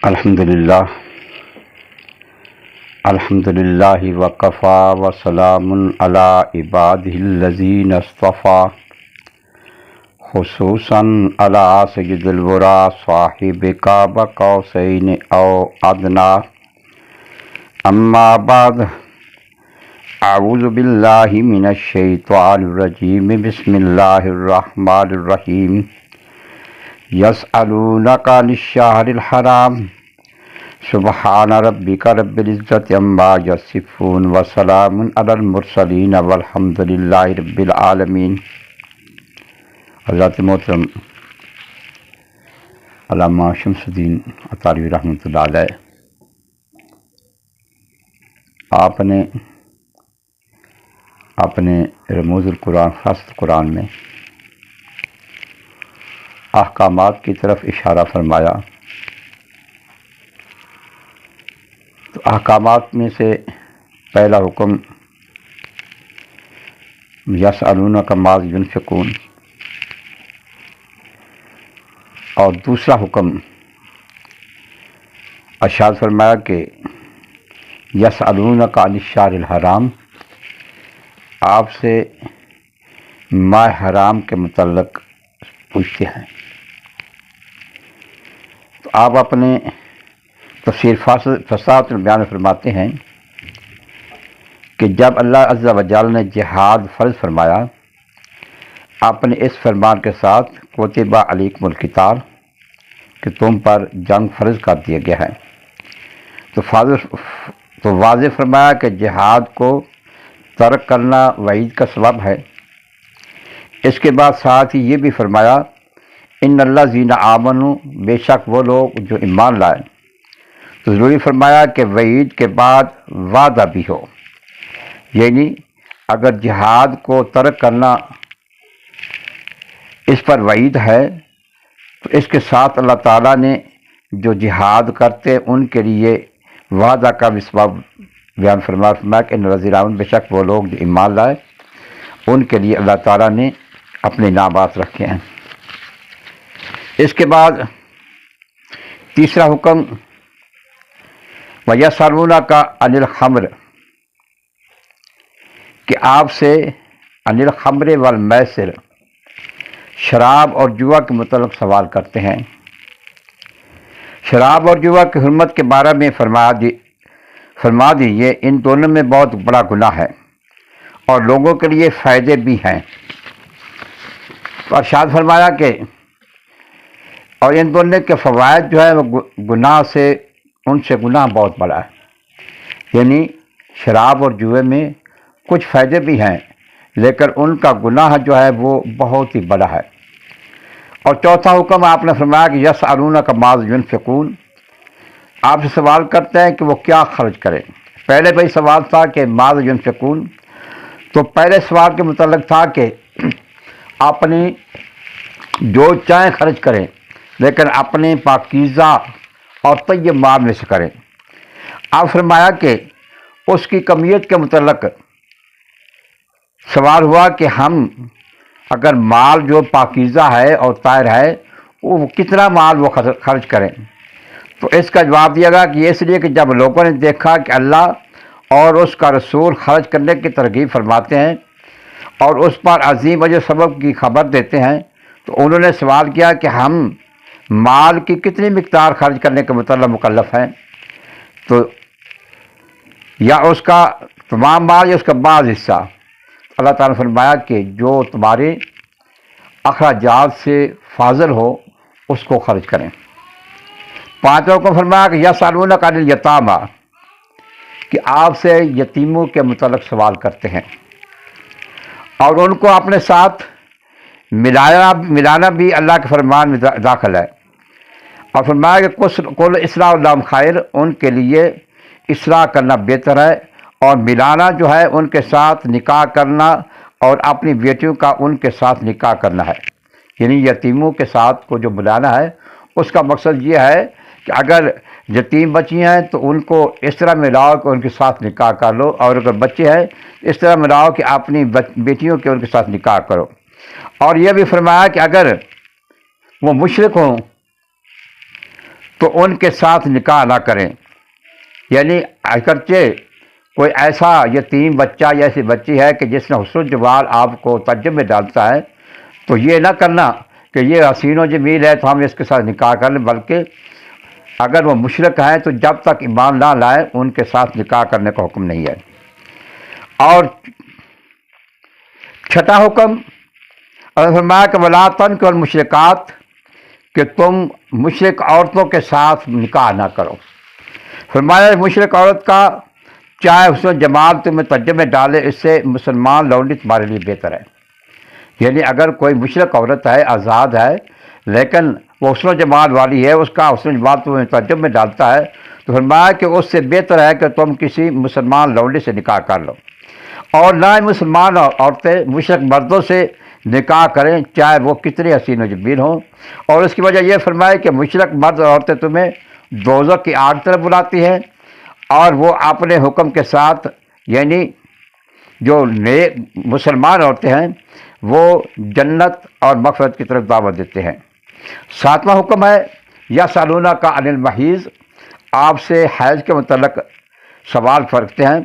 الحمدللہ الحمدللہ وکفا وسلام علی عبادہ الذین اصطفیٰ خصوصاً علی سید الورا صاحب قاب قوسین او ادنیٰ اما بعد اعوذ باللہ من الشیطان الرجیم بسم اللہ الرحمن الرحیم یسألونک عن الشہر الحرام سبحان ربک رب العزت عما یصفون وسلام علی المرسلین والحمد للہ رب العالمین۔ حضرت محترم علامہ شمس الدین عطاروی رحمۃ اللہ علیہ، آپ نے اپنے رموز القرآن خاص قرآن میں احکامات کی طرف اشارہ فرمایا، تو احکامات میں سے پہلا حکم یسألونک ماذا ینفقون اور دوسرا حکم ارشاد فرمایا کہ یسألونک عن الشہر الحرام، آپ سے ماہ حرام کے متعلق پوچھتے ہیں۔ تو آپ اپنے تفسیر فصاحت میں بیان فرماتے ہیں کہ جب اللہ عز و جل نے جہاد فرض فرمایا، آپ نے اس فرمان کے ساتھ کتب علیکم القتال کہ تم پر جنگ فرض کر دیا گیا ہے، تو واضح فرمایا کہ جہاد کو ترک کرنا وعید کا سبب ہے۔ اس کے بعد ساتھ ہی یہ بھی فرمایا ان الذین آمنوا، بے شک وہ لوگ جو ایمان لائے، تو ضروری فرمایا کہ وعید کے بعد وعدہ بھی ہو، یعنی اگر جہاد کو ترک کرنا اس پر وعید ہے تو اس کے ساتھ اللہ تعالیٰ نے جو جہاد کرتے ان کے لیے وعدہ کا بھی سبب بیان فرمایا کہ ان الذین آمنوا، بے شک وہ لوگ جو ایمان لائے ان کے لیے اللہ تعالیٰ نے اپنے انعامات رکھے ہیں۔ اس کے بعد تیسرا حکم وَيَسْأَلُونَكَ عَنِ الْخَمْرِ، کہ آپ سے عن الخمر والمیسر، شراب اور جوا کے متعلق سوال کرتے ہیں۔ شراب اور جوا کی حرمت کے بارے میں فرما دیجیے ان دونوں میں بہت بڑا گناہ ہے اور لوگوں کے لیے فائدے بھی ہیں۔ تو ارشاد فرمایا کہ اور ان دونوں کے فوائد جو ہے وہ گناہ سے ان سے گناہ بہت بڑا ہے، یعنی شراب اور جوئے میں کچھ فائدے بھی ہیں لیکن ان کا گناہ جو ہے وہ بہت ہی بڑا ہے۔ اور چوتھا حکم آپ نے فرمایا کہ یسألونک ماذا ینفقون، آپ سے سوال کرتے ہیں کہ وہ کیا خرچ کریں۔ پہلے بھائی سوال تھا کہ ماذا ینفقون، تو پہلے سوال کے متعلق تھا کہ اپنی جو چاہیں خرچ کریں لیکن اپنے پاکیزہ اور طیب مال میں سے کریں۔ آپ فرمایا کہ اس کی کمیت کے متعلق سوال ہوا کہ ہم اگر مال جو پاکیزہ ہے اور طاہر ہے وہ کتنا مال وہ خرچ کریں، تو اس کا جواب دیا گیا کہ اس لیے کہ جب لوگوں نے دیکھا کہ اللہ اور اس کا رسول خرچ کرنے کی ترغیب فرماتے ہیں اور اس پر عظیم اجر سبب کی خبر دیتے ہیں، تو انہوں نے سوال کیا کہ ہم مال کی کتنی مقدار خرچ کرنے کے متعلق مکلف ہیں، تو یا اس کا تمام مال یا اس کا بعض حصہ۔ اللہ تعالیٰ نے فرمایا کہ جو تمہارے اخراجات سے فاضل ہو اس کو خرچ کریں۔ پانچوں کو فرمایا کہ یسألونک عن الیتامی، کہ آپ سے یتیموں کے متعلق سوال کرتے ہیں اور ان کو اپنے ساتھ ملانا بھی اللہ کے فرمان میں داخل ہے۔ اور فرمایا کہ قل اصلاح لہم خیر، ان کے لیے اصلاح کرنا بہتر ہے، اور ملانا جو ہے ان کے ساتھ نکاح کرنا اور اپنی بیٹیوں کا ان کے ساتھ نکاح کرنا ہے، یعنی یتیموں کے ساتھ کو جو ملانا ہے اس کا مقصد یہ ہے کہ اگر یتیم بچی ہیں تو ان کو اس طرح ملاؤ کہ ان کے ساتھ نکاح کر لو، اور اگر بچے ہیں اس طرح ملاؤ کہ اپنی بیٹیوں کے ان کے ساتھ نکاح کرو۔ اور یہ بھی فرمایا کہ اگر وہ مشرک ہوں تو ان کے ساتھ نکاح نہ کریں. یعنی اگرچہ کوئی ایسا یتیم بچہ یا ایسی بچی ہے کہ جس نے حسن الجمال آپ کو تعجب میں ڈالتا ہے، تو یہ نہ کرنا کہ یہ حسین و جمیل ہے تو ہم اس کے ساتھ نکاح کر لیں، بلکہ اگر وہ مشرک ہیں تو جب تک ایمان نہ لائیں ان کے ساتھ نکاح کرنے کا حکم نہیں ہے. اور چھٹا حکم اور فرمایا کہ ولا تنکحوا المشرکات، کہ تم مشرک عورتوں کے ساتھ نکاح نہ کرو. فرمایا مشرک عورت کا چاہے حسن جمال تمہیں تعجب میں ڈالے، اس سے مسلمان لونڈی تمہارے لیے بہتر ہے. یعنی اگر کوئی مشرک عورت ہے، آزاد ہے، لیکن وہ حسن و جمال والی ہے، اس کا حسن و جمال تمہیں تعجب میں ڈالتا ہے، تو فرمایا کہ اس سے بہتر ہے کہ تم کسی مسلمان لونڈی سے نکاح کر لو. اور نہ ہی مسلمان عورتیں مشرک مردوں سے نکاح کریں، چاہے وہ کتنے حسین و جمیل ہوں. اور اس کی وجہ یہ فرمایا کہ مشرک مرد اور عورتیں تمہیں دوزخ کی آگ طرف بلاتی ہیں، اور وہ اپنے حکم کے ساتھ، یعنی جو نیک مسلمان عورتیں ہیں وہ جنت اور مغفرت کی طرف دعوت دیتے ہیں. ساتواں حکم ہے یسألونک عن المحیض، آپ سے حیض کے متعلق سوال کرتے ہیں.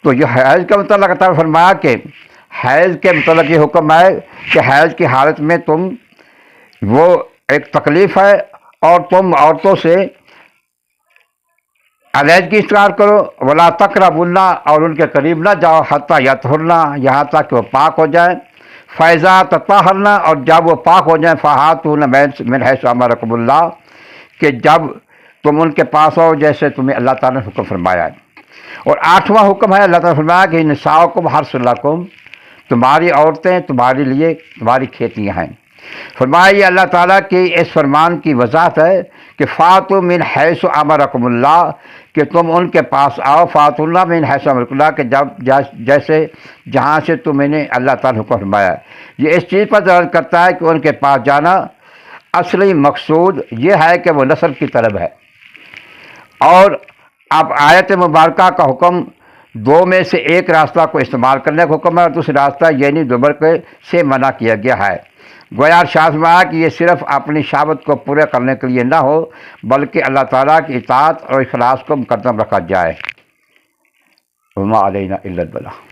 تو یہ حیض کے متعلق عطا فرمایا کہ حیض کے متعلق یہ حکم ہے کہ حیض کی حالت میں تم، وہ ایک تکلیف ہے اور تم عورتوں سے علیحدگی اختیار کرو. ولا تقربونا، اور ان کے قریب نہ جاؤ، حتی یطہرنا، یہاں تک کہ وہ پاک ہو جائیں. فاذا تطہرنا، اور جب وہ پاک ہو جائیں، فآتوہن من حیث امرکم اللہ، کہ جب تم ان کے پاس ہو جیسے تمہیں اللہ تعالیٰ نے حکم فرمایا ہے. اور آٹھواں حکم ہے اللہ تعالیٰ نے فرمایا کہ نساؤکم حرث لکم، تمہاری عورتیں تمہارے لیے تمہاری کھیتیاں ہیں. فرمایا یہ اللہ تعالیٰ کے اس فرمان کی وضاحت ہے کہ فاتوا من حیث امرکم اللہ، کہ تم ان کے پاس آؤ. فاتونا من حیث امرکم اللہ، کہ جب جیسے جہاں سے تمہیں نے اللہ تعالیٰ نے حکم فرمایا. یہ اس چیز پر دلالت کرتا ہے کہ ان کے پاس جانا اصلی مقصود یہ ہے کہ وہ نسل کی طلب ہے. اور اب آیت مبارکہ کا حکم دو میں سے ایک راستہ کو استعمال کرنے کا حکم ہے، اور دوسرا راستہ یعنی دوبر سے منع کیا گیا ہے. گویا ارشاد فرمایا کہ یہ صرف اپنی شہوت کو پورے کرنے کے لیے نہ ہو، بلکہ اللہ تعالیٰ کی اطاعت اور اخلاص کو مقدم رکھا جائے. وما علینا الا البلاغ.